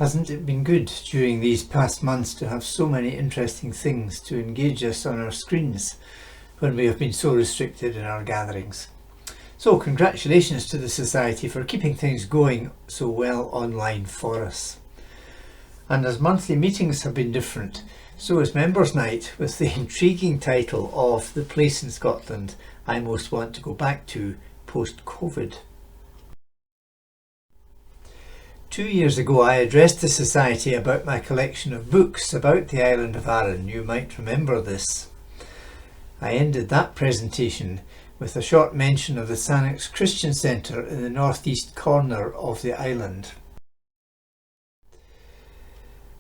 Hasn't it been good during these past months to have so many interesting things to engage us on our screens when we have been so restricted in our gatherings? So congratulations to the Society for keeping things going so well online for us. And as monthly meetings have been different, so is Members' Night with the intriguing title of The Place in Scotland I Most Want to Go Back to Post-COVID. 2 years ago I addressed the Society about my collection of books about the island of Arran. You might remember this. I ended that presentation with a short mention of the Sannox Christian Centre in the northeast corner of the island.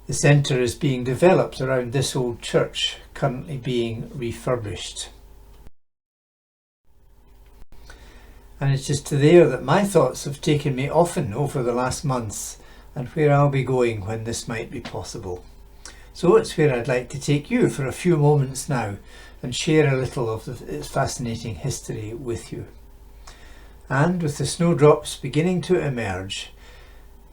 The centre is being developed around this old church, currently being refurbished. And it is to there that my thoughts have taken me often over the last months, and where I'll be going when this might be possible. So it's where I'd like to take you for a few moments now and share a little of its fascinating history with you. And with the snowdrops beginning to emerge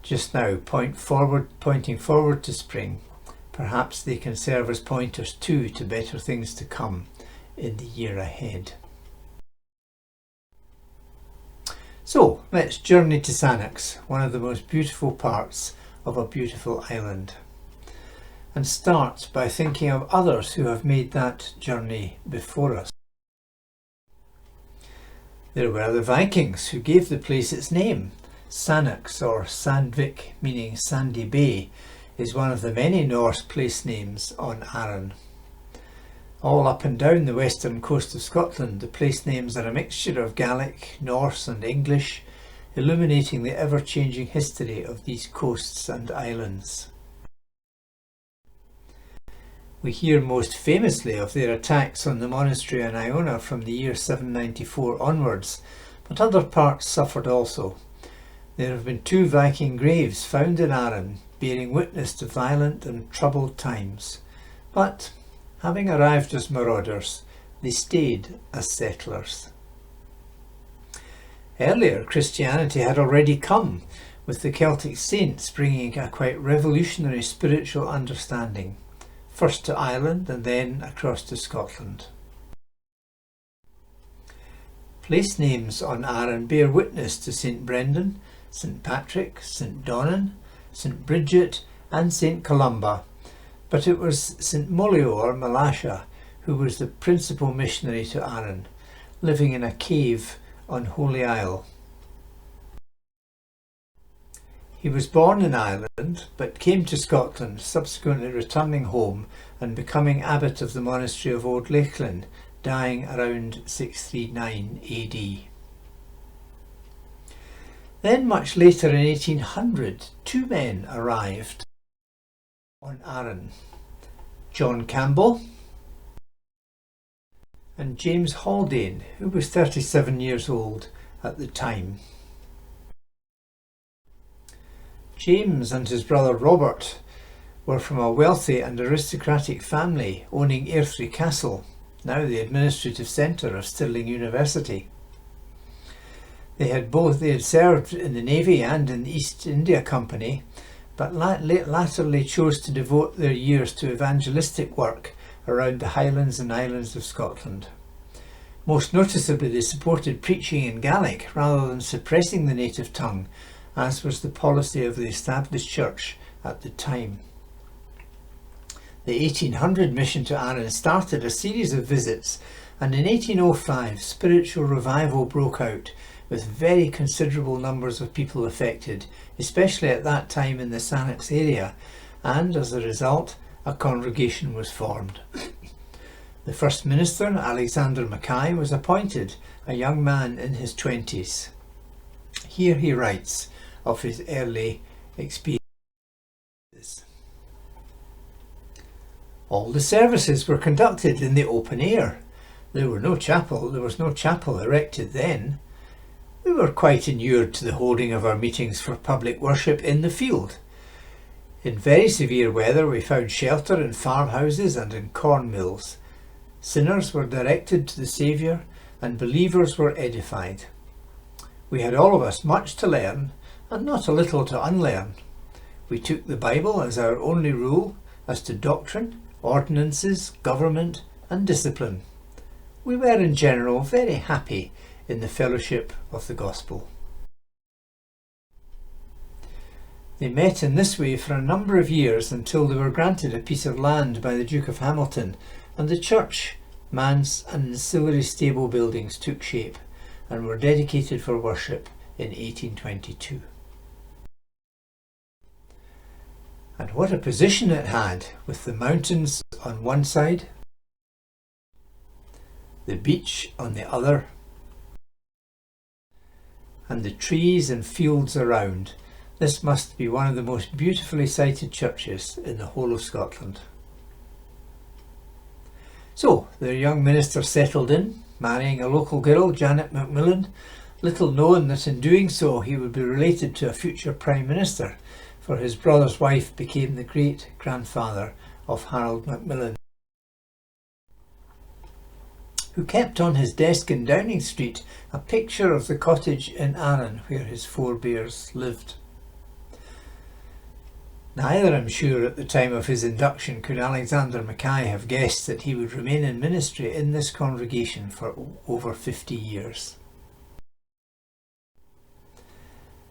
just now, pointing forward to spring, perhaps they can serve as pointers too to better things to come in the year ahead. So let's journey to Sannox, one of the most beautiful parts of a beautiful island, and start by thinking of others who have made that journey before us. There were the Vikings who gave the place its name. Sannox, or Sandvik, meaning Sandy Bay, is one of the many Norse place names on Arran. All up and down the western coast of Scotland, the place names are a mixture of Gaelic, Norse and English, illuminating the ever-changing history of these coasts and islands. We hear most famously of their attacks on the monastery in Iona from the year 794 onwards, but other parts suffered also. There have been 2 Viking graves found in Arran, bearing witness to violent and troubled times, but having arrived as marauders, they stayed as settlers. Earlier, Christianity had already come, with the Celtic saints bringing a quite revolutionary spiritual understanding, first to Ireland and then across to Scotland. Place names on Arran bear witness to St Brendan, St Patrick, St Donnan, St Bridget and St Columba, but it was St Molio or Malasha who was the principal missionary to Arran, living in a cave on Holy Isle. He was born in Ireland but came to Scotland, subsequently returning home and becoming abbot of the monastery of Old Leighlin, dying around 639 AD. Then much later in 1800, 2 men arrived on Arran, John Campbell and James Haldane, who was 37 years old at the time. James and his brother Robert were from a wealthy and aristocratic family owning Airthry Castle, now the administrative centre of Stirling University. They had served in the Navy and in the East India Company, but latterly chose to devote their years to evangelistic work around the Highlands and Islands of Scotland. Most noticeably, they supported preaching in Gaelic rather than suppressing the native tongue, as was the policy of the established church at the time. The 1800 mission to Arran started a series of visits, and in 1805 spiritual revival broke out, with very considerable numbers of people affected, especially at that time in the Sannox area, and as a result a congregation was formed. The first minister, Alexander Mackay, was appointed, a young man in his 20s. Here he writes of his early experiences. All the services were conducted in the open air. There was no chapel erected then. We were quite inured to the holding of our meetings for public worship in the field. In very severe weather we found shelter in farmhouses and in corn mills. Sinners were directed to the Saviour and believers were edified. We had all of us much to learn and not a little to unlearn. We took the Bible as our only rule as to doctrine, ordinances, government and discipline. We were in general very happy in the fellowship of the gospel. They met in this way for a number of years until they were granted a piece of land by the Duke of Hamilton, and the church, manse and ancillary stable buildings took shape and were dedicated for worship in 1822. And what a position it had, with the mountains on one side, the beach on the other, and the trees and fields around. This must be one of the most beautifully sited churches in the whole of Scotland. So, their young minister settled in, marrying a local girl, Janet Macmillan, little known that in doing so he would be related to a future Prime Minister, for his brother's wife became the great-grandfather of Harold Macmillan, who kept on his desk in Downing Street a picture of the cottage in Arran where his forebears lived. Neither, I'm sure, at the time of his induction could Alexander Mackay have guessed that he would remain in ministry in this congregation for over 50 years.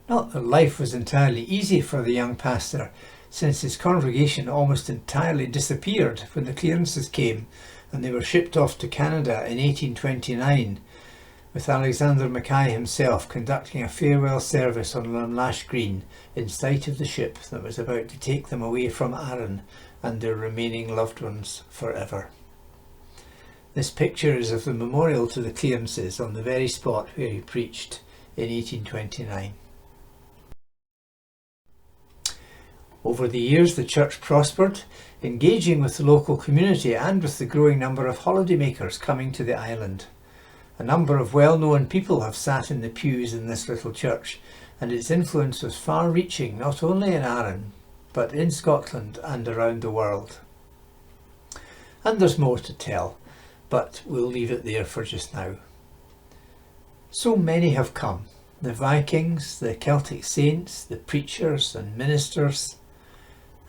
Not that life was entirely easy for the young pastor, since his congregation almost entirely disappeared when the clearances came and they were shipped off to Canada in 1829, with Alexander Mackay himself conducting a farewell service on Lamlash Green in sight of the ship that was about to take them away from Arran and their remaining loved ones forever. This picture is of the memorial to the clearances on the very spot where he preached in 1829. Over the years the church prospered, engaging with the local community and with the growing number of holidaymakers coming to the island. A number of well-known people have sat in the pews in this little church, and its influence was far-reaching not only in Arran, but in Scotland and around the world. And there's more to tell, but we'll leave it there for just now. So many have come, the Vikings, the Celtic saints, the preachers and ministers,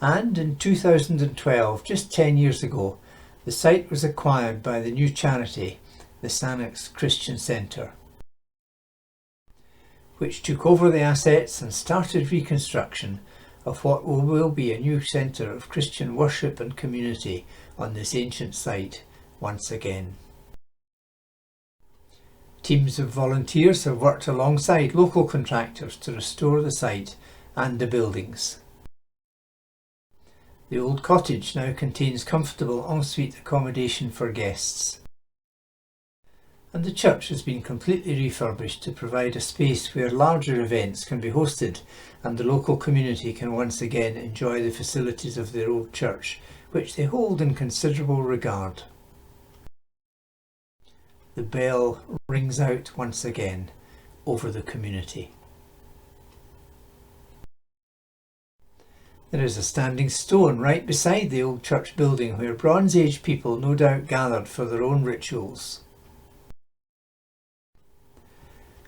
and in 2012, just 10 years ago, the site was acquired by the new charity, the Sannox Christian Centre, which took over the assets and started reconstruction of what will be a new centre of Christian worship and community on this ancient site once again. Teams of volunteers have worked alongside local contractors to restore the site and the buildings. The old cottage now contains comfortable ensuite accommodation for guests, and the church has been completely refurbished to provide a space where larger events can be hosted and the local community can once again enjoy the facilities of their old church, which they hold in considerable regard. The bell rings out once again over the community. There is a standing stone right beside the old church building where Bronze Age people no doubt gathered for their own rituals.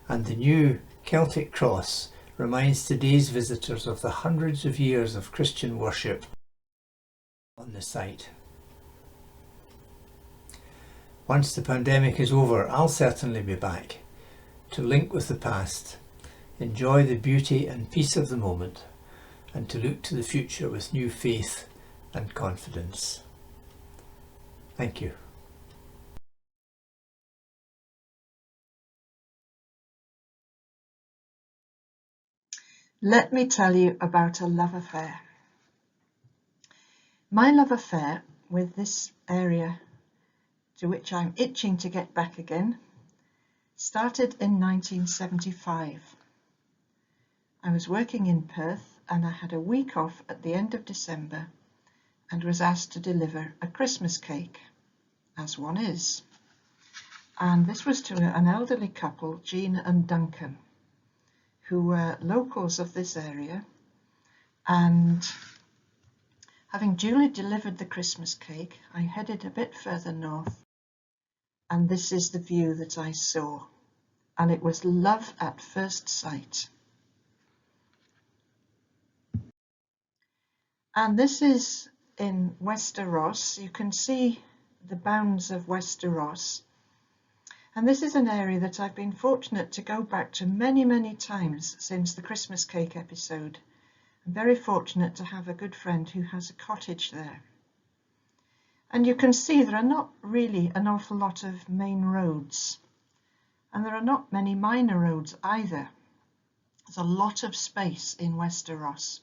And the new Celtic cross reminds today's visitors of the hundreds of years of Christian worship on the site. Once the pandemic is over, I'll certainly be back to link with the past, enjoy the beauty and peace of the moment, and to look to the future with new faith and confidence. Thank you. Let me tell you about a love affair. My love affair with this area, to which I'm itching to get back again, started in 1975. I was working in Perth and I had a week off at the end of December and was asked to deliver a Christmas cake, as one is. And this was to an elderly couple, Jean and Duncan, who were locals of this area, and having duly delivered the Christmas cake, I headed a bit further north, and this is the view that I saw, and it was love at first sight. And this is in Westeros. You can see the bounds of Westeros. And this is an area that I've been fortunate to go back to many, many times since the Christmas cake episode. I'm very fortunate to have a good friend who has a cottage there. And you can see there are not really an awful lot of main roads. And there are not many minor roads either. There's a lot of space in Westeros.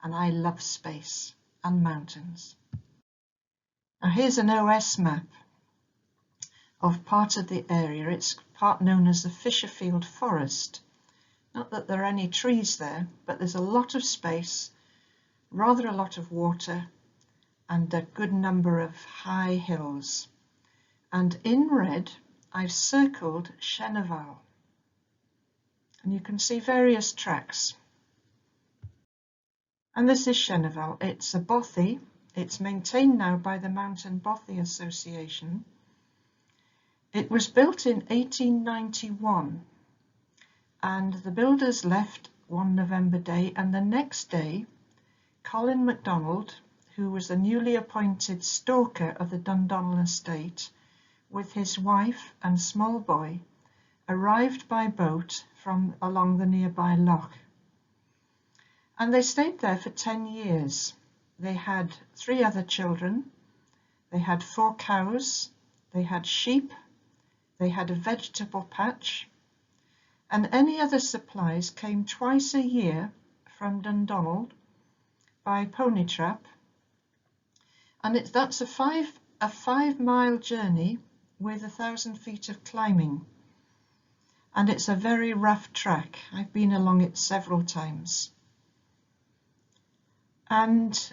And I love space and mountains. Now here's an OS map of part of the area. It's part known as the Fisherfield Forest. Not that there are any trees there, but there's a lot of space, rather a lot of water, and a good number of high hills. And in red, I've circled Cheneval. And you can see various tracks. And this is Cheneval. It's a bothy. It's maintained now by the Mountain Bothy Association. It was built in 1891, and the builders left one November day, and the next day, Colin MacDonald, who was the newly appointed stalker of the Dundonald estate, with his wife and small boy, arrived by boat from along the nearby loch. And they stayed there for 10 years. They had 3 other children, they had 4 cows, they had sheep, they had a vegetable patch, and any other supplies came twice a year from Dundonald by pony trap. And that's a 5-mile journey with 1,000 feet of climbing. And it's a very rough track. I've been along it several times. And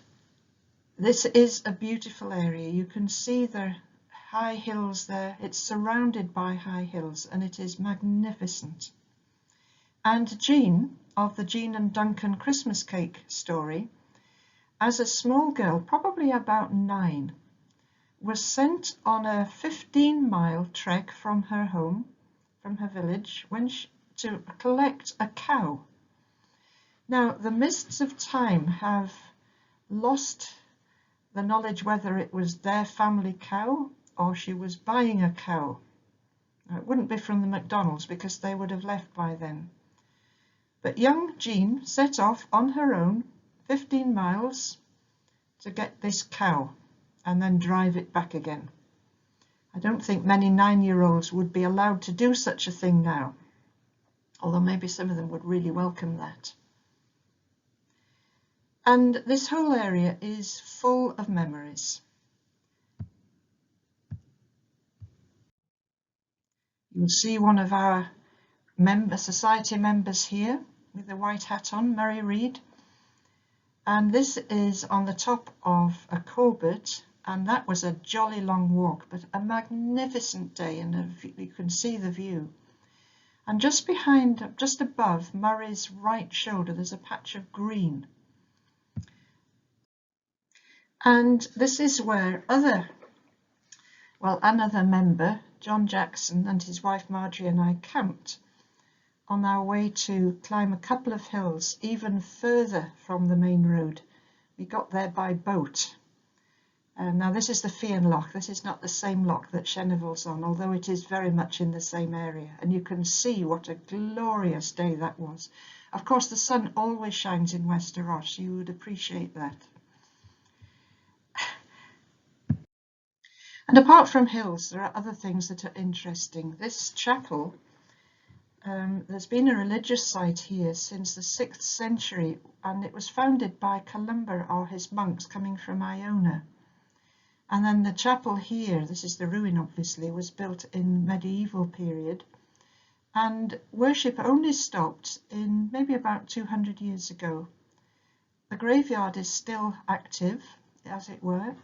this is a beautiful area. You can see the high hills there. It's surrounded by high hills, and it is magnificent. And Jean, of the Jean and Duncan Christmas cake story, as a small girl, probably about 9, was sent on a 15-mile trek from her home, from her village, to collect a cow. Now, the mists of time have lost the knowledge whether it was their family cow or she was buying a cow. Now, it wouldn't be from the MacDonalds because they would have left by then. But young Jean set off on her own 15 miles to get this cow and then drive it back again. I don't think many 9-year-olds would be allowed to do such a thing now, although maybe some of them would really welcome that. And this whole area is full of memories. You'll see one of our society members here with the white hat on, Mary Reid. And this is on the top of a Corbett, and that was a jolly long walk, but a magnificent day, and you can see the view. And just behind, just above Murray's right shoulder, there's a patch of green. And this is where another member, John Jackson, and his wife Marjorie and I camped on our way to climb a couple of hills even further from the main road. We got there by boat. Now this is the Fian Loch. This is not the same loch that Cheneval's on, although it is very much in the same area. And you can see what a glorious day that was. Of course, the sun always shines in Westeros. You would appreciate that. And apart from hills, there are other things that are interesting. This chapel, there's been a religious site here since the 6th century, and it was founded by Columba or his monks coming from Iona. And then the chapel here, this is the ruin obviously, was built in medieval period, and worship only stopped in maybe about 200 years ago. The graveyard is still active, as it were,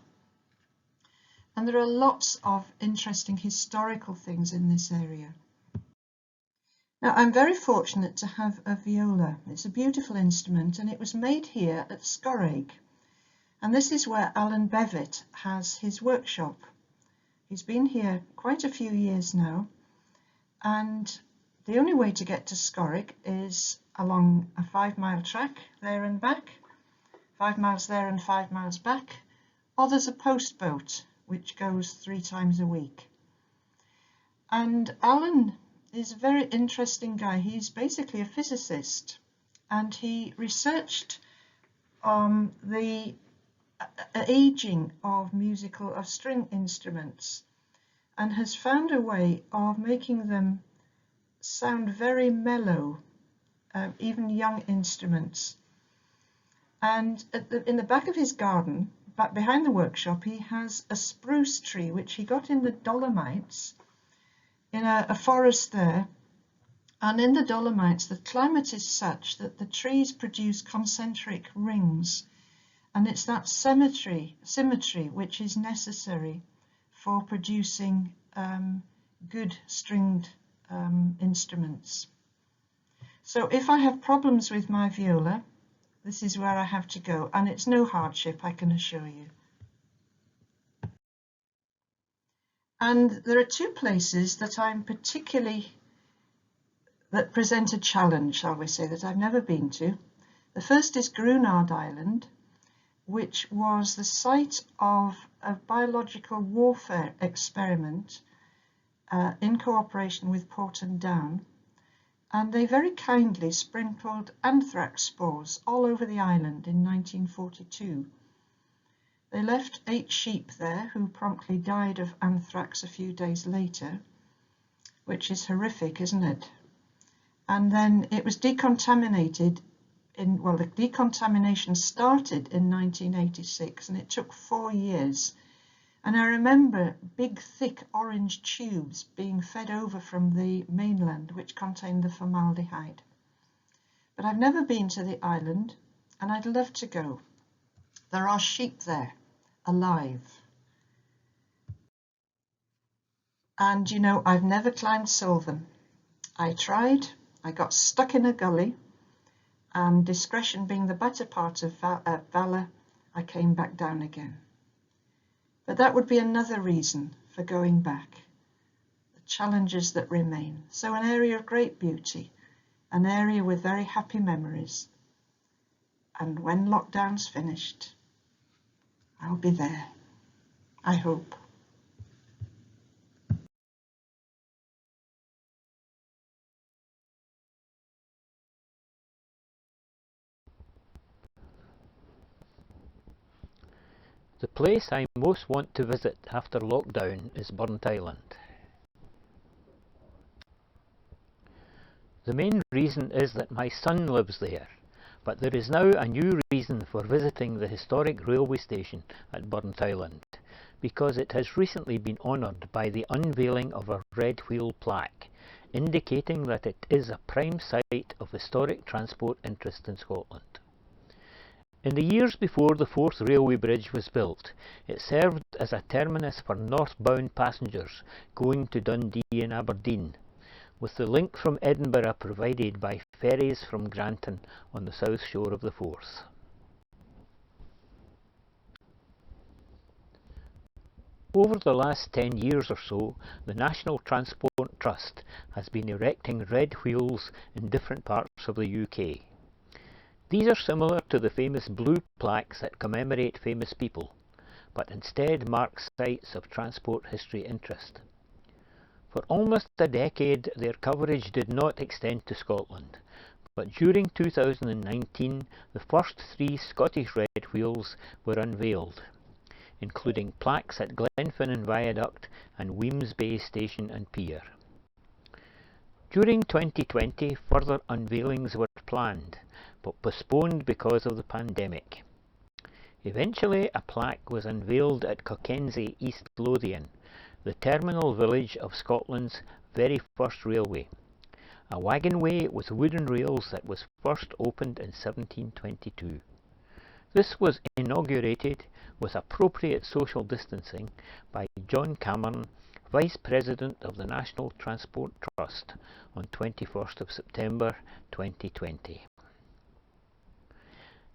and there are lots of interesting historical things in this area. Now, I'm very fortunate to have a viola. It's a beautiful instrument, and it was made here at Scorraig. And this is where Alan Bevitt has his workshop. He's been here quite a few years now, and the only way to get to Scorraig is along a 5-mile track there and back 5 miles there and 5 miles back, or there's a post boat which goes 3 times a week. And Alan is a very interesting guy. He's basically a physicist, and he researched the aging of string instruments, and has found a way of making them sound very mellow, even young instruments. And in the back of his garden, back behind the workshop, he has a spruce tree which he got in the Dolomites, in a forest there. And in the Dolomites, the climate is such that the trees produce concentric rings, and it's that symmetry which is necessary for producing good stringed instruments. So if I have problems with my viola, this is where I have to go, and it's no hardship, I can assure you. And there are 2 places that that present a challenge, shall we say, that I've never been to. The first is Grunard Island, which was the site of a biological warfare experiment in cooperation with Porton Down, and they very kindly sprinkled anthrax spores all over the island in 1942. They left 8 sheep there who promptly died of anthrax a few days later, which is horrific, isn't it? And then it was decontaminated the decontamination started in 1986, and it took 4 years. And I remember big, thick orange tubes being fed over from the mainland, which contained the formaldehyde. But I've never been to the island, and I'd love to go. There are sheep there, alive. And you know, I've never climbed Solvin. I tried, I got stuck in a gully, and discretion being the better part of valour, I came back down again. But that would be another reason for going back, the challenges that remain. So an area of great beauty, an area with very happy memories. And when lockdown's finished, I'll be there, I hope. The place I most want to visit after lockdown is Burnt Island. The main reason is that my son lives there, but there is now a new reason for visiting the historic railway station at Burnt Island, because it has recently been honoured by the unveiling of a red wheel plaque, indicating that it is a prime site of historic transport interest in Scotland. In the years before the 4th railway bridge was built, it served as a terminus for northbound passengers going to Dundee and Aberdeen, with the link from Edinburgh provided by ferries from Granton on the south shore of the Forth. Over the last 10 years or so, the National Transport Trust has been erecting red wheels in different parts of the UK. These are similar to the famous blue plaques that commemorate famous people, but instead mark sites of transport history interest. For almost a decade, their coverage did not extend to Scotland, but during 2019, the first 3 Scottish red wheels were unveiled, including plaques at Glenfinnan Viaduct and Wemyss Bay Station and Pier. During 2020, further unveilings were planned, but postponed because of the pandemic. Eventually, a plaque was unveiled at Cockenzie, East Lothian, the terminal village of Scotland's very first railway, a wagonway with wooden rails that was first opened in 1722. This was inaugurated with appropriate social distancing by John Cameron, Vice President of the National Transport Trust, on 21st of September 2020.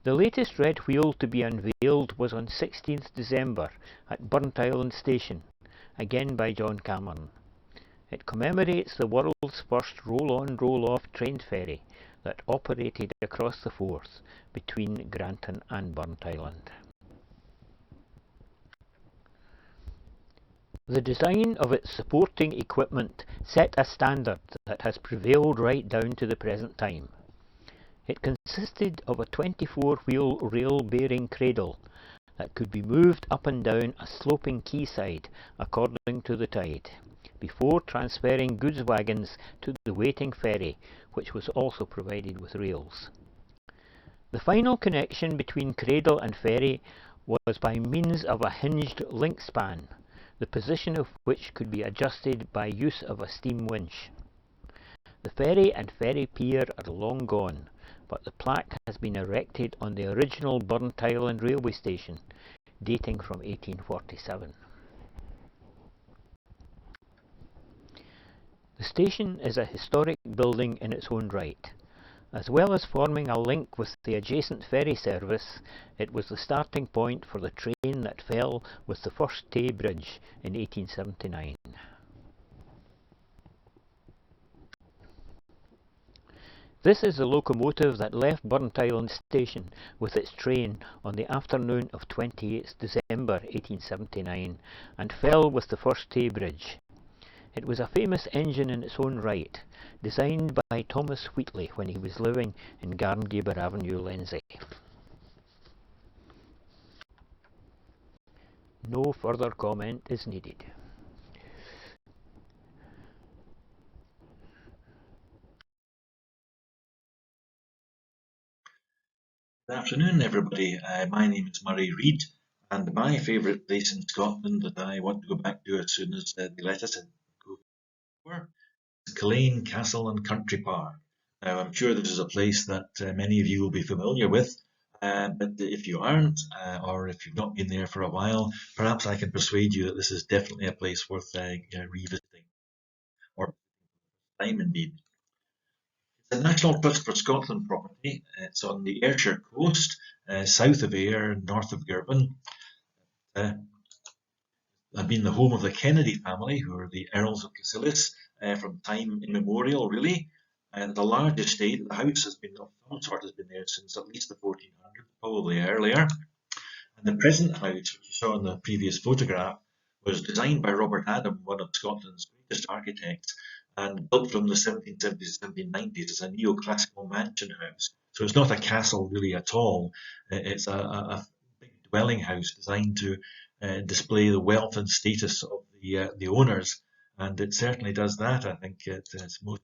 The latest red wheel to be unveiled was on 16th December at Burnt Island Station, again by John Cameron. It commemorates the world's first roll-on, roll-off train ferry that operated across the Forth between Granton and Burnt Island. The design of its supporting equipment set a standard that has prevailed right down to the present time. It consisted of a 24-wheel rail-bearing cradle that could be moved up and down a sloping quayside according to the tide, before transferring goods wagons to the waiting ferry, which was also provided with rails. The final connection between cradle and ferry was by means of a hinged link span, the position of which could be adjusted by use of a steam winch. The ferry and ferry pier are long gone, but the plaque has been erected on the original Burnt Island railway station, dating from 1847. The station is a historic building in its own right. As well as forming a link with the adjacent ferry service, it was the starting point for the train that fell with the first Tay Bridge in 1879. This is the locomotive that left Burnt Island Station with its train on the afternoon of 28th December 1879 and fell with the first Tay Bridge. It was a famous engine in its own right, designed by Thomas Wheatley when he was living in Garngaber Avenue, Lenzie. No further comment is needed. Good afternoon, everybody. My name is Murray Reid, and my favourite place in Scotland that I want to go back to as soon as they let us in go over is Culzean Castle and Country Park. Now, I'm sure this is a place that many of you will be familiar with, but if you aren't, or if you've not been there for a while, perhaps I can persuade you that this is definitely a place worth revisiting, or time indeed. It's a National Trust for Scotland property. It's on the Ayrshire coast, south of Ayr, north of Girvan. Have been the home of the Kennedy family, who are the Earls of Cassillis from time immemorial, really. And the large estate, the house has been of some sort, has been there since at least the 1400s, probably earlier. And the present house, which you saw in the previous photograph, was designed by Robert Adam, one of Scotland's greatest architects, and built from the 1770s, 1790s as a neoclassical mansion house. So it's not a castle really at all. It's a big dwelling house designed to display the wealth and status of the owners, and it certainly does that. I think it's most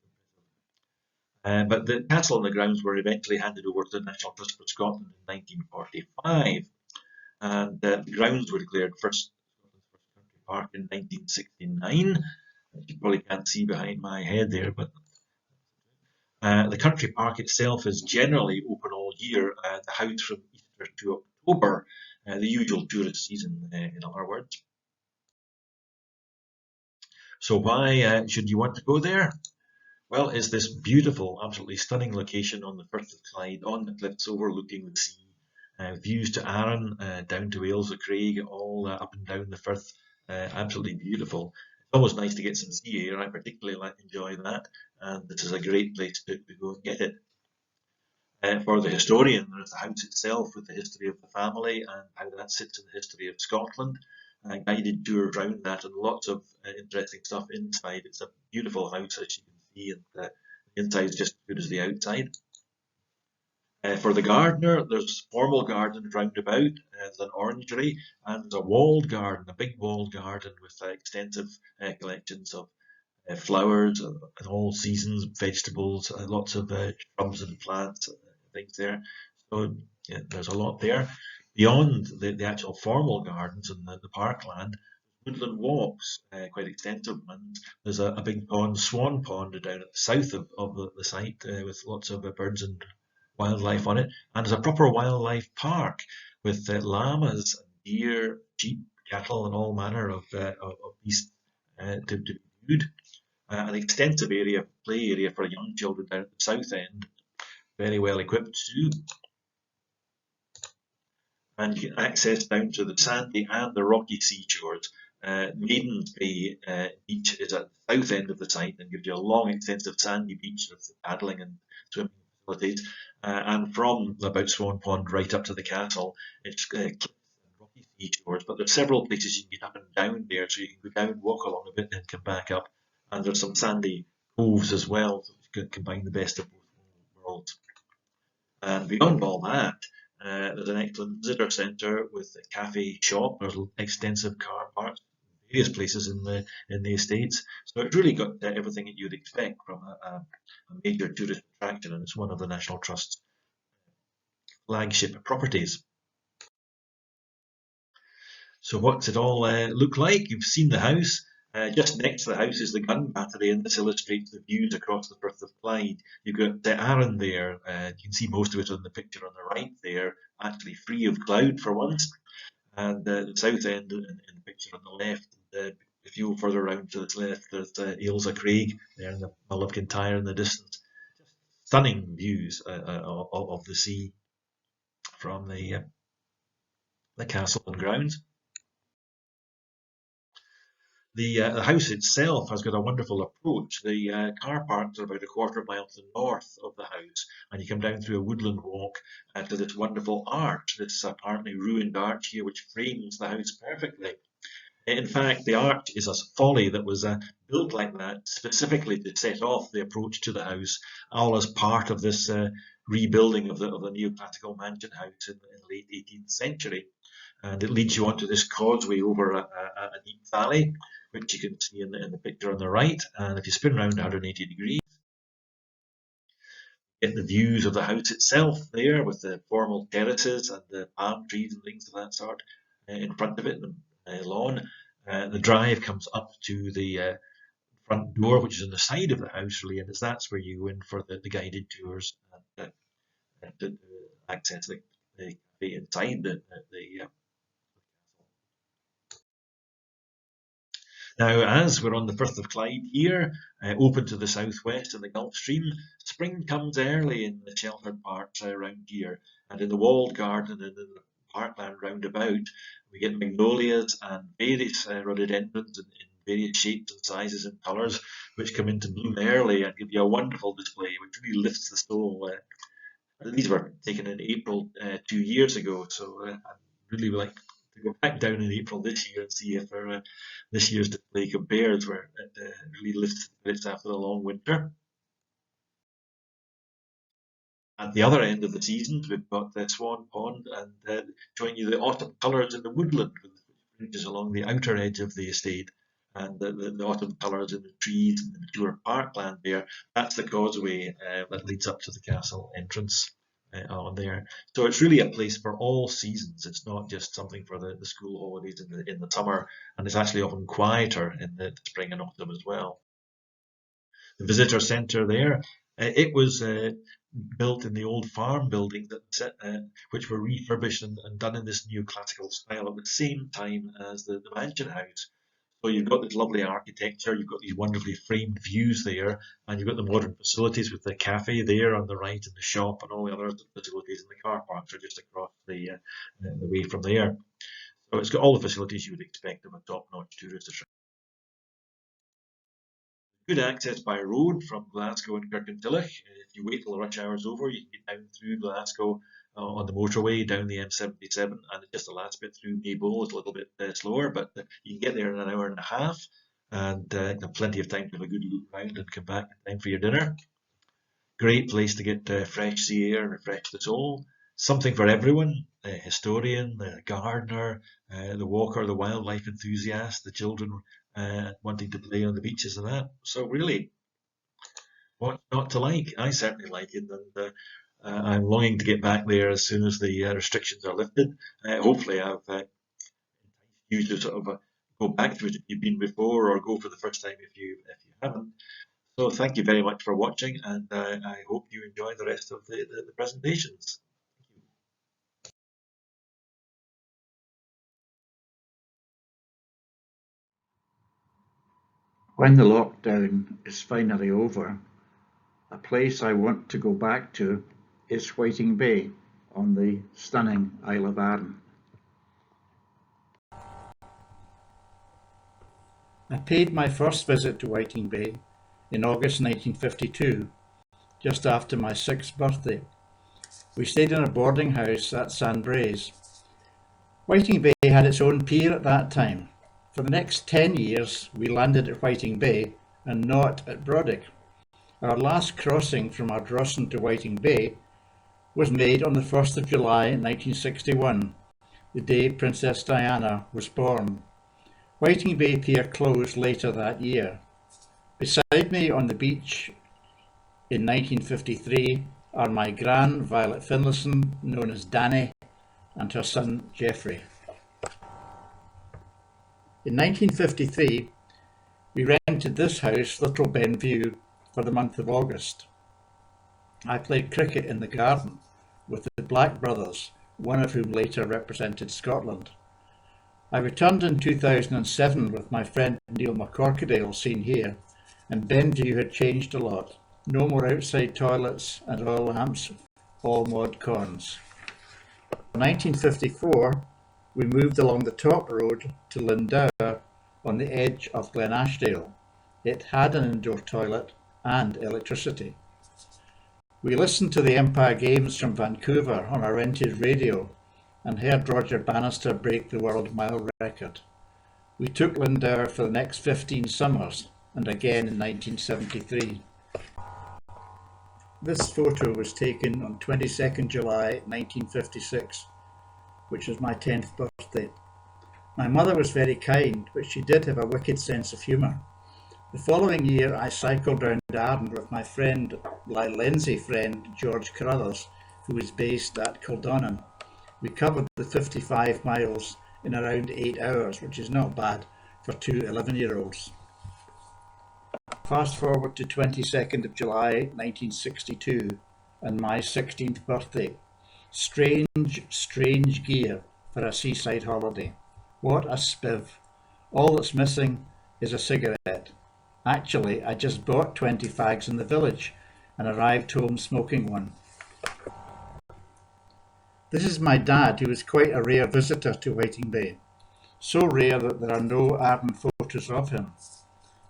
impressive. But the castle and the grounds were eventually handed over to the National Trust for Scotland in 1945, and the grounds were declared first Country Park in 1969. You probably can't see behind my head there, but the country park itself is generally open all year. The house from Easter to October, the usual tourist season, in other words. So why should you want to go there? Well, it's this beautiful, absolutely stunning location on the Firth of Clyde, on the cliffs overlooking the sea, views to Arran, down to Ailsa Craig, all up and down the Firth, absolutely beautiful. It's always nice to get some sea air. I particularly enjoy that, and this is a great place to go and get it. For the historian, there's the house itself with the history of the family and how that sits in the history of Scotland. Guided tours around that and lots of interesting stuff inside. It's a beautiful house, as you can see, and the inside is just as good as the outside. For the gardener, there's formal gardens round about, there's an orangery, and there's a walled garden, a big walled garden with extensive collections of flowers in all seasons, vegetables, lots of shrubs and plants, things there. So yeah, there's a lot there. Beyond the actual formal gardens and the parkland, woodland walks, quite extensive ones. There's a big pond, Swan Pond, down at the south of the site, with lots of birds and wildlife on it. And there's a proper wildlife park with llamas, deer, sheep, cattle, and all manner of beasts to be viewed. An extensive area, play area for young children down at the south end, very well equipped too. And you can access down to the sandy and the rocky seashores. Maiden's Bay Beach is at the south end of the site and gives you a long, extensive sandy beach with paddling and swimming facilities. And from about Swan Pond right up to the castle, it's cliffs and rocky seashores, but there's several places you can get up and down there, so you can go down, walk along a bit, and come back up. And there's some sandy coves as well, so you can combine the best of both worlds. And beyond all that, there's an excellent visitor centre with a cafe shop. There's extensive car parks, various places in the estates. So it's really got everything that you'd expect from a major tourist attraction, and it's one of the National Trust's flagship properties. So what's it all look like? You've seen the house. Just next to the house is the gun battery, and this illustrates the views across the Firth of Clyde. You've got Arran there. You can see most of it on the picture on the right there, actually free of cloud for once. And the south end in the picture on the left. If you go further around to the left, there's Ailsa Craig there in the Mull of Kintyre in the distance. Just stunning views of the sea from the castle and grounds. The house itself has got a wonderful approach. The car parks are about a quarter of a mile to the north of the house, and you come down through a woodland walk to this wonderful arch, this apparently ruined arch here, which frames the house perfectly. In fact, the arch is a folly that was built like that specifically to set off the approach to the house, all as part of this rebuilding of the neoclassical mansion house in the late 18th century. And it leads you onto this causeway over a deep valley, which you can see in the picture on the right. And if you spin around 180 degrees, you get the views of the house itself there, with the formal terraces and the palm trees and things of that sort in front of it, the lawn. The drive comes up to the front door, which is on the side of the house, really, and that's where you go in for the guided tours and to access the cafe inside the Now, as we're on the Firth of Clyde here, open to the southwest in the Gulf Stream, spring comes early in the sheltered parks around here, and in the walled garden and in the parkland round about, we get magnolias and various rhododendrons in various shapes and sizes and colours, which come into bloom early and give you a wonderful display, which really lifts the soul. These were taken in April 2 years ago, so I really would like to go back down in April this year and see if this year's display compares, where it really lifts the spirits after the long winter. At the other end of the season, we've got the Swan Pond and showing you the autumn colours in the woodland, with the fringes along the outer edge of the estate, and the autumn colours in the trees and the mature parkland there. That's the causeway that leads up to the castle entrance on there. So it's really a place for all seasons. It's not just something for the school holidays in the summer, and it's actually often quieter in the spring and autumn as well. The visitor centre there, it was built in the old farm building which were refurbished and done in this neoclassical style at the same time as the mansion house. So you've got this lovely architecture, you've got these wonderfully framed views there, and you've got the modern facilities with the cafe there on the right and the shop and all the other facilities, and the car parks are just across the way from there. So it's got all the facilities you would expect of a top-notch tourist attraction. Good access by road from Glasgow and Kirkintilloch. If you wait till the rush hour's over, you can get down through Glasgow on the motorway down the M77, and just the last bit through Maybole is a little bit slower, but you can get there in an hour and a half, and have plenty of time to have a good look around and come back in time for your dinner. Great place to get fresh sea air and refresh the soul. Something for everyone: the historian, the gardener, the walker, the wildlife enthusiast, the children wanting to play on the beaches and that. So really, what not to like? I certainly like it, and I'm longing to get back there as soon as the restrictions are lifted. Hopefully I've enticed you to sort of go back to it if you've been before, or go for the first time if you haven't. So thank you very much for watching, and I hope you enjoy the rest of the presentations. When the lockdown is finally over, a place I want to go back to is Whiting Bay on the stunning Isle of Arran. I paid my first visit to Whiting Bay in August 1952 just after my 6th birthday. We stayed in a boarding house at Sandbraes. Whiting Bay had its own pier at that time. For the next 10 years we landed at Whiting Bay and not at Brodick. Our last crossing from Ardrossan to Whiting Bay was made on the 1st of July 1961, the day Princess Diana was born. Whiting Bay Pier closed later that year. Beside me on the beach in 1953 are my gran Violet Finlayson, known as Danny, and her son Geoffrey. In 1953 we rented this house, Little Benview, for the month of August. I played cricket in the garden with the Black brothers, one of whom later represented Scotland. I returned in 2007 with my friend Neil McCorkadale, seen here, and Benview had changed a lot. No more outside toilets and oil lamps, all mod cons. In 1954 we moved along the top road to Lindower on the edge of Glen Ashdale. It had an indoor toilet and electricity. We listened to the Empire Games from Vancouver on a rented radio and heard Roger Bannister break the world mile record. We took Lindower for the next 15 summers and again in 1973. This photo was taken on 22nd July 1956, which was my 10th birthday. My mother was very kind, but she did have a wicked sense of humour. The following year I cycled round Arden with my Lindsay friend George Carruthers, who was based at Kildonan. We covered the 55 miles in around 8 hours, which is not bad for two 11-year-olds. Fast forward to 22nd of July 1962 and my 16th birthday. Strange gear for a seaside holiday. What a spiv. All that's missing is a cigarette. Actually, I just bought 20 fags in the village and arrived home smoking one. This is my dad, who is quite a rare visitor to Whiting Bay. So rare that there are no Arden photos of him.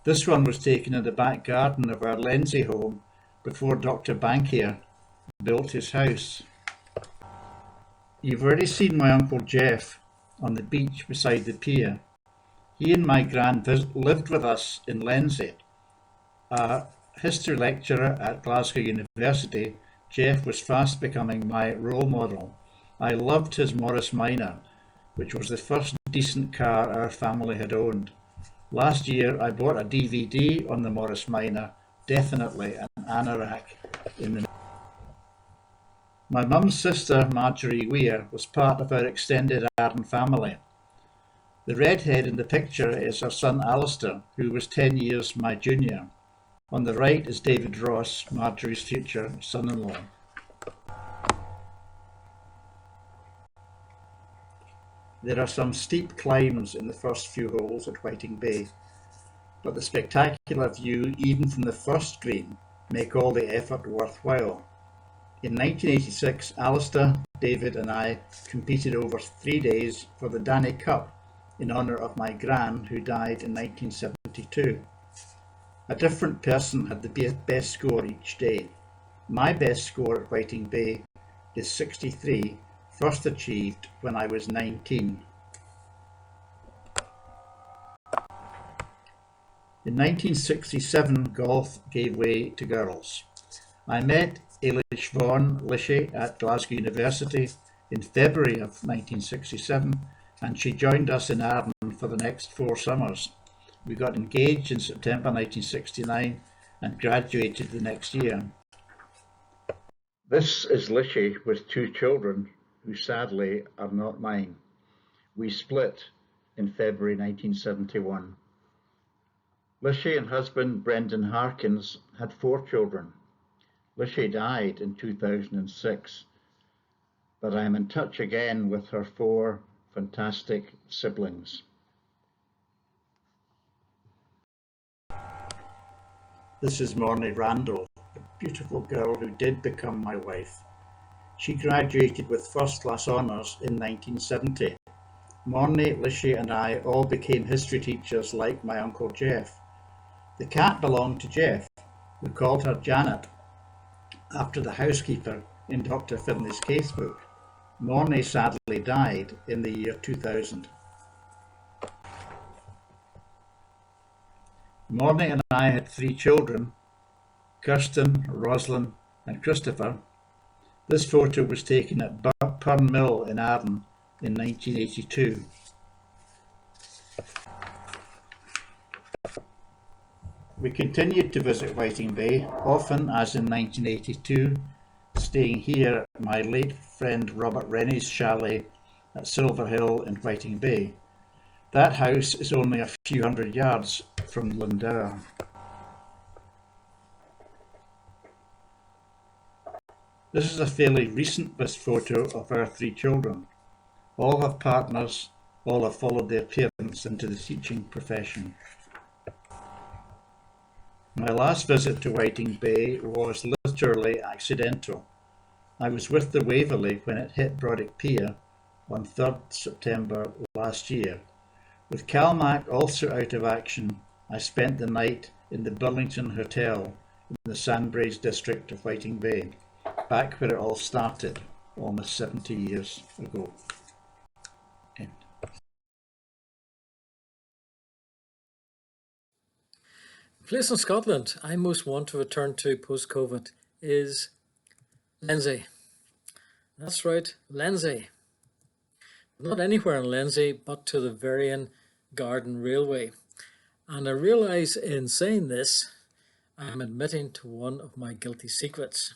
This one was taken in the back garden of our Lenzie home before Dr. Bankier built his house. You've already seen my Uncle Jeff on the beach beside the pier. He and my gran lived with us in Lenzie. A history lecturer at Glasgow University, Jeff was fast becoming my role model. I loved his Morris Minor, which was the first decent car our family had owned. Last year I bought a DVD on the Morris Minor, definitely an anorak in the... My mum's sister Marjorie Weir was part of our extended Arden family. The redhead in the picture is her son Alistair, who was 10 years my junior. On the right is David Ross, Marjorie's future son-in-law. There are some steep climbs in the first few holes at Whiting Bay, but the spectacular view, even from the first green, make all the effort worthwhile. In 1986, Alistair, David and I competed over 3 days for the Danny Cup in honour of my gran, who died in 1972. A different person had the best score each day. My best score at Whiting Bay is 63, first achieved when I was 19. In 1967, golf gave way to girls. I met Eilish Vaughan Lishy at Glasgow University in February of 1967, and she joined us in Arden for the next 4 summers. We got engaged in September 1969 and graduated the next year. This is Lishy with 2 children who sadly are not mine. We split in February 1971. Lishy and husband Brendan Harkins had 4 children. Lishy died in 2006, but I am in touch again with her 4 fantastic siblings. This is Morny Randall, a beautiful girl who did become my wife. She graduated with first-class honours in 1970. Morny, Lishy and I all became history teachers like my Uncle Jeff. The cat belonged to Jeff, who called her Janet. after the housekeeper in Dr. Finley's casebook. Mornay sadly died in the year 2000. Mornay and I had 3 children, Kirsten, Roslyn and Christopher. This photo was taken at Purn Mill in Arden in 1982. We continued to visit Whiting Bay, often as in 1982, staying here at my late friend Robert Rennie's chalet at Silver Hill in Whiting Bay. That house is only a few hundred yards from Lindauer. This is a fairly recent photo of our 3 children. All have partners, all have followed their parents into the teaching profession. My last visit to Whiting Bay was literally accidental. I was with the Waverley when it hit Brodick Pier on 3rd September last year. With Calmac also out of action, I spent the night in the Burlington Hotel in the Sandbridge district of Whiting Bay, back where it all started almost 70 years ago. End. The place in Scotland I most want to return to post-COVID is Lenzie. That's right, Lenzie. Not anywhere in Lenzie, but to the Varian Garden Railway. And I realise in saying this, I'm admitting to one of my guilty secrets.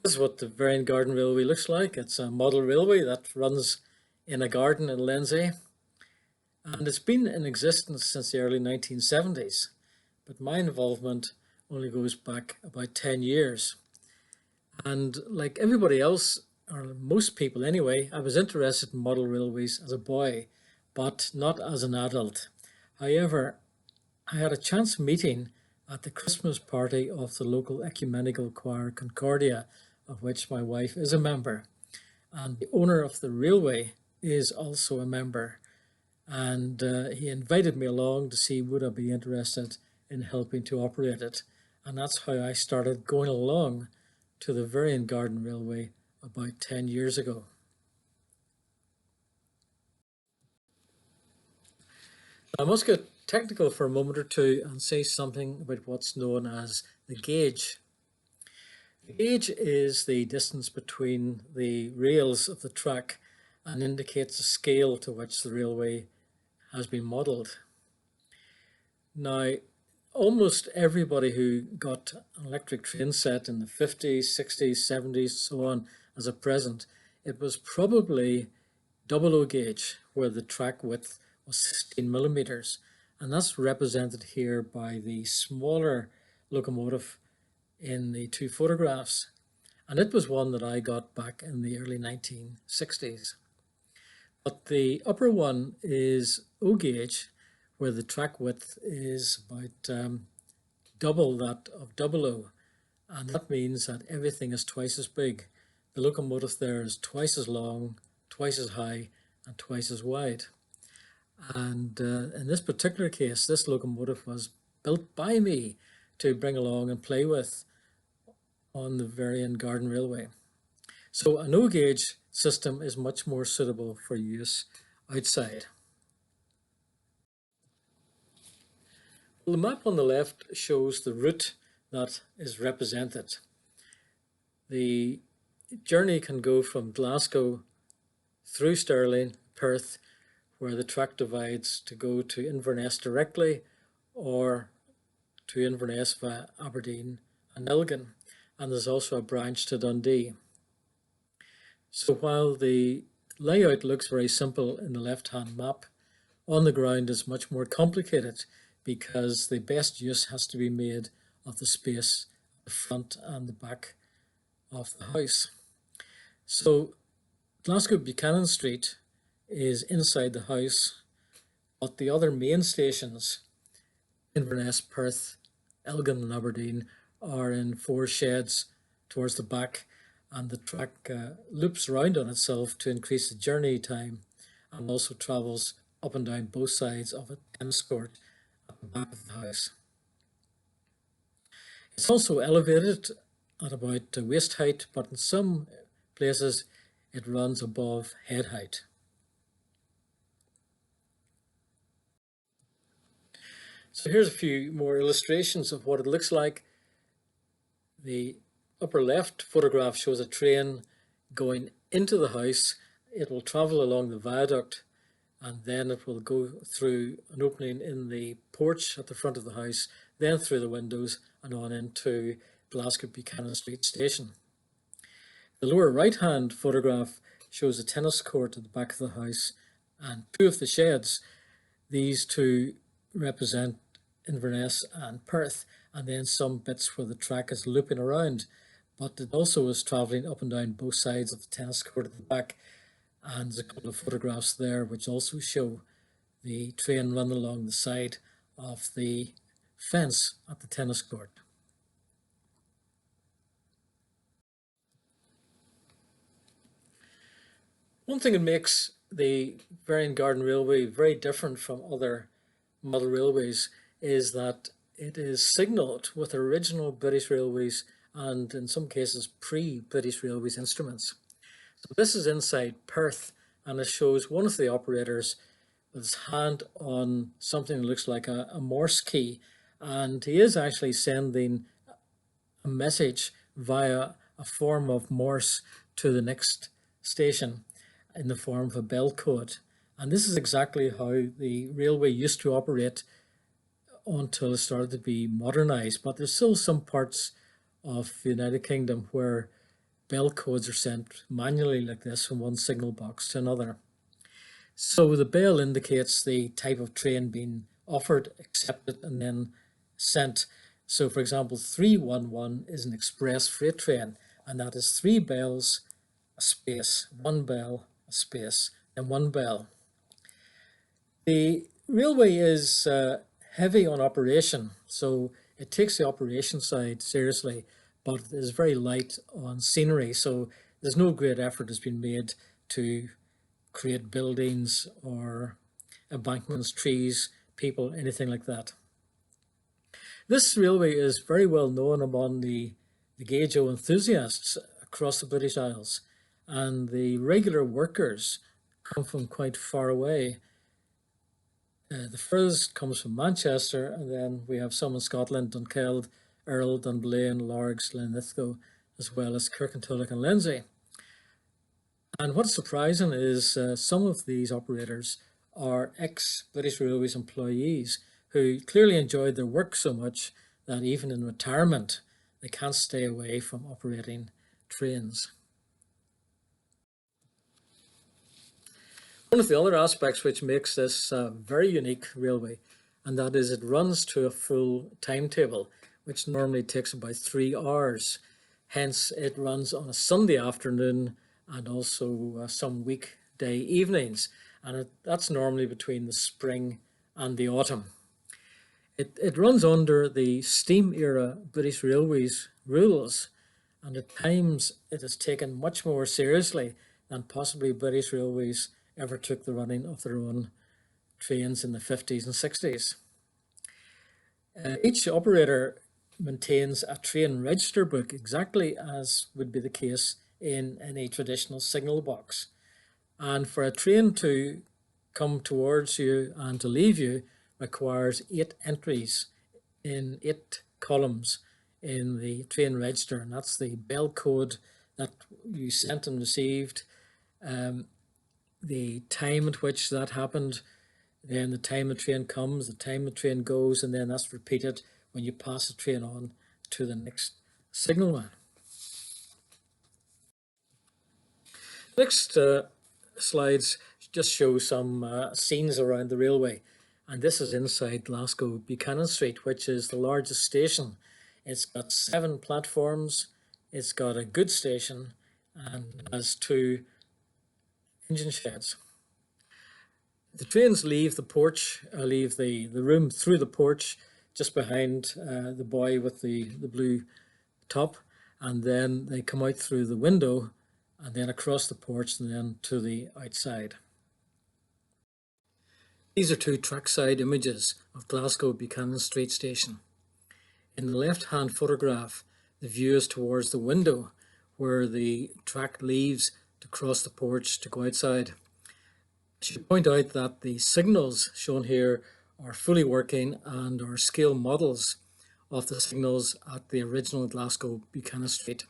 This is what the Varian Garden Railway looks like. It's a model railway that runs in a garden in Lenzie. And it's been in existence since the early 1970s. But my involvement only goes back about 10 years. And like everybody else, or most people anyway, I was interested in model railways as a boy, but not as an adult. However, I had a chance meeting at the Christmas party of the local ecumenical choir Concordia, of which my wife is a member. And the owner of the railway is also a member. And he invited me along to see would I be interested in helping to operate it. And that's how I started going along to the Varian Garden Railway about 10 years ago. I must get technical for a moment or two and say something about what's known as the gauge. The gauge is the distance between the rails of the track and indicates the scale to which the railway has been modelled. Now, almost everybody who got an electric train set in the 50s, 60s, 70s, so on, as a present, it was probably 00 gauge, where the track width was 16 millimeters. And that's represented here by the smaller locomotive in the 2 photographs. And it was one that I got back in the early 1960s. But the upper one is O gauge, where the track width is about double that of 00. And that means that everything is twice as big. The locomotive there is twice as long, twice as high, and twice as wide. And in this particular case, this locomotive was built by me to bring along and play with on the Varian Garden Railway. So a no gauge system is much more suitable for use outside. Well, the map on the left shows the route that is represented. The journey can go from Glasgow through Stirling, Perth, where the track divides to go to Inverness directly, or to Inverness via Aberdeen and Elgin. And there's also a branch to Dundee. So while the layout looks very simple in the left-hand map, on the ground is much more complicated because the best use has to be made of the space at the front and the back of the house. So Glasgow Buchanan Street is inside the house, but the other main stations, Inverness, Perth, Elgin and Aberdeen, are in 4 sheds towards the back, and the track loops around on itself to increase the journey time, and also travels up and down both sides of a tennis court at the back of the house. It's also elevated at about waist height, but in some places it runs above head height. So here's a few more illustrations of what it looks like. The upper left photograph shows a train going into the house. It will travel along the viaduct, and then it will go through an opening in the porch at the front of the house, then through the windows and on into Glasgow Buchanan Street Station. The lower right-hand photograph shows a tennis court at the back of the house and two of the sheds. These two represent Inverness and Perth, and then some bits where the track is looping around, but it also is travelling up and down both sides of the tennis court at the back. And there's a couple of photographs there which also show the train running along the side of the fence at the tennis court. One thing that makes the Berrien Garden Railway very different from other model railways is that it is signalled with original British Railways and in some cases pre-British Railways instruments. So this is inside Perth, and it shows one of the operators with his hand on something that looks like a Morse key, and he is actually sending a message via a form of Morse to the next station in the form of a bell code. And this is exactly how the railway used to operate until it started to be modernised. But there's still some parts of the United Kingdom where bell codes are sent manually like this from one signal box to another. So the bell indicates the type of train being offered, accepted, and then sent. So for example, 311 is an express freight train, and that is 3 bells, a space, 1 bell, a space, and 1 bell. The railway is heavy on operation, so it takes the operation side seriously, but it is very light on scenery, so there's no great effort has been made to create buildings or embankments, trees, people, anything like that. This railway is very well known among the Gageo enthusiasts across the British Isles, and the regular workers come from quite far away. The furthest comes from Manchester, and then we have some in Scotland, Dunkeld, Earl, Dunblane, Largs, Glenlithgow, as well as Kirkintilloch and Lindsay. And what's surprising is some of these operators are ex-British Railways employees who clearly enjoyed their work so much that even in retirement, they can't stay away from operating trains. One of the other aspects which makes this a very unique railway, and that is it runs to a full timetable, which normally takes about 3 hours. Hence, it runs on a Sunday afternoon and also some weekday evenings, and that's normally between the spring and the autumn. It runs under the steam era British Railways rules, and at times it is taken much more seriously than possibly British Railways ever took the running of their own trains in the 50s and 60s. Each operator maintains a train register book exactly as would be the case in any traditional signal box. And for a train to come towards you and to leave you requires 8 entries in 8 columns in the train register, and that's the bell code that you sent and received, the time at which that happened, then the time the train comes, the time the train goes, and then that's repeated when you pass the train on to the next signalman. Next slides just show some scenes around the railway, and this is inside Glasgow Buchanan Street, which is the largest station. It's got 7 platforms, it's got a goods station, and has 2 engine sheds. The trains leave the porch, leave the room through the porch just behind the boy with the blue top, and then they come out through the window and then across the porch and then to the outside. These are 2 trackside images of Glasgow Buchanan Street Station. In the left-hand photograph, the view is towards the window where the track leaves to cross the porch to go outside. I should point out that the signals shown here are fully working and are scale models of the signals at the original Glasgow Buchanan Street.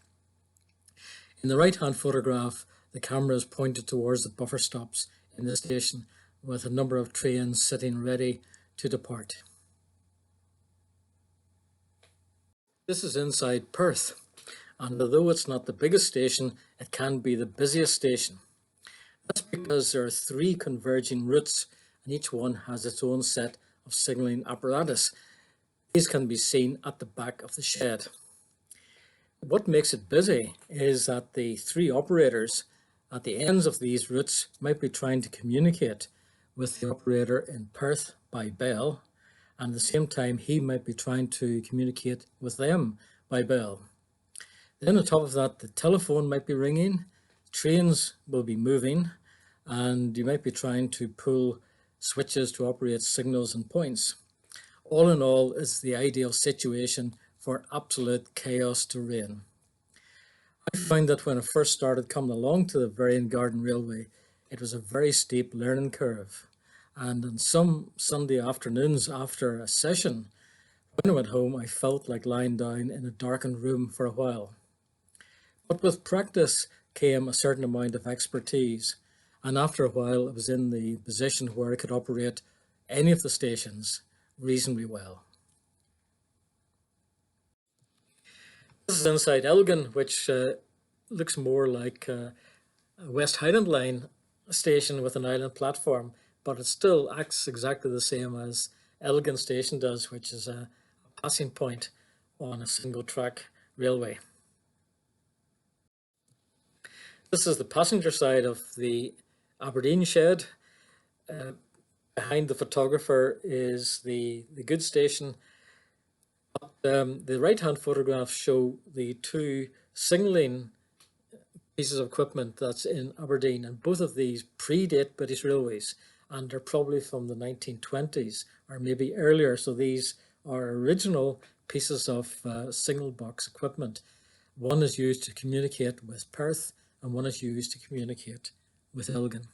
In the right-hand photograph, the camera is pointed towards the buffer stops in the station with a number of trains sitting ready to depart. This is inside Perth, and although it's not the biggest station, it can be the busiest station. That's because there are 3 converging routes, and each one has its own set of signalling apparatus. These can be seen at the back of the shed. What makes it busy is that the 3 operators at the ends of these routes might be trying to communicate with the operator in Perth by bell, and at the same time he might be trying to communicate with them by bell. Then on top of that, the telephone might be ringing, trains will be moving, and you might be trying to pull switches to operate signals and points. All in all, it's the ideal situation for absolute chaos to reign. I found that when I first started coming along to the Varian Garden Railway, it was a very steep learning curve. And on some Sunday afternoons after a session, when I went home, I felt like lying down in a darkened room for a while. But with practice came a certain amount of expertise, and after a while I was in the position where I could operate any of the stations reasonably well. This is inside Elgin, which looks more like a West Highland Line station with an island platform, but it still acts exactly the same as Elgin Station does, which is a passing point on a single track railway. This is the passenger side of the Aberdeen shed. Behind the photographer is the goods station. The right-hand photographs show the 2 signalling pieces of equipment that's in Aberdeen, and both of these predate British Railways, and they're probably from the 1920s or maybe earlier. So these are original pieces of signal box equipment. One is used to communicate with Perth, and one is used to communicate with Elgin.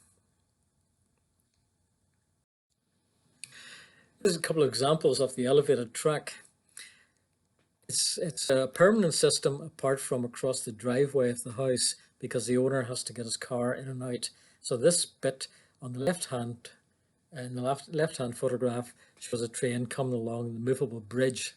There's a couple of examples of the elevated track. It's a permanent system apart from across the driveway of the house, because the owner has to get his car in and out. So this bit on the left hand, in the left-hand photograph, shows a train coming along the movable bridge.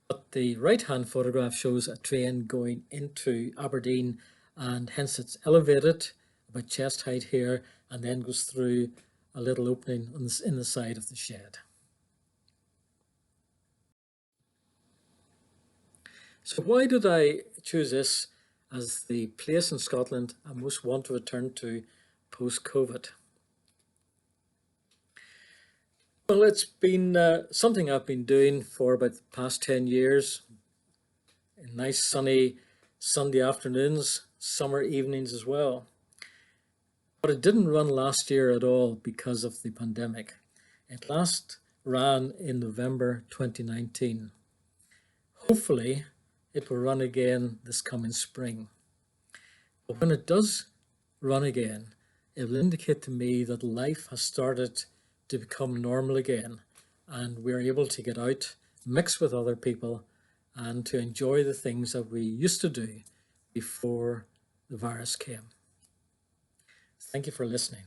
But the right-hand photograph shows a train going into Aberdeen, and hence it's elevated about chest height here, and then goes through a little opening in the side of the shed. So why did I choose this as the place in Scotland I most want to return to post-COVID? Well, it's been something I've been doing for about the past 10 years. In nice sunny Sunday afternoons, summer evenings as well. But it didn't run last year at all because of the pandemic. It last ran in November 2019. Hopefully, it will run again this coming spring. But when it does run again, it will indicate to me that life has started to become normal again, and we're able to get out, mix with other people, and to enjoy the things that we used to do before the virus came. Thank you for listening.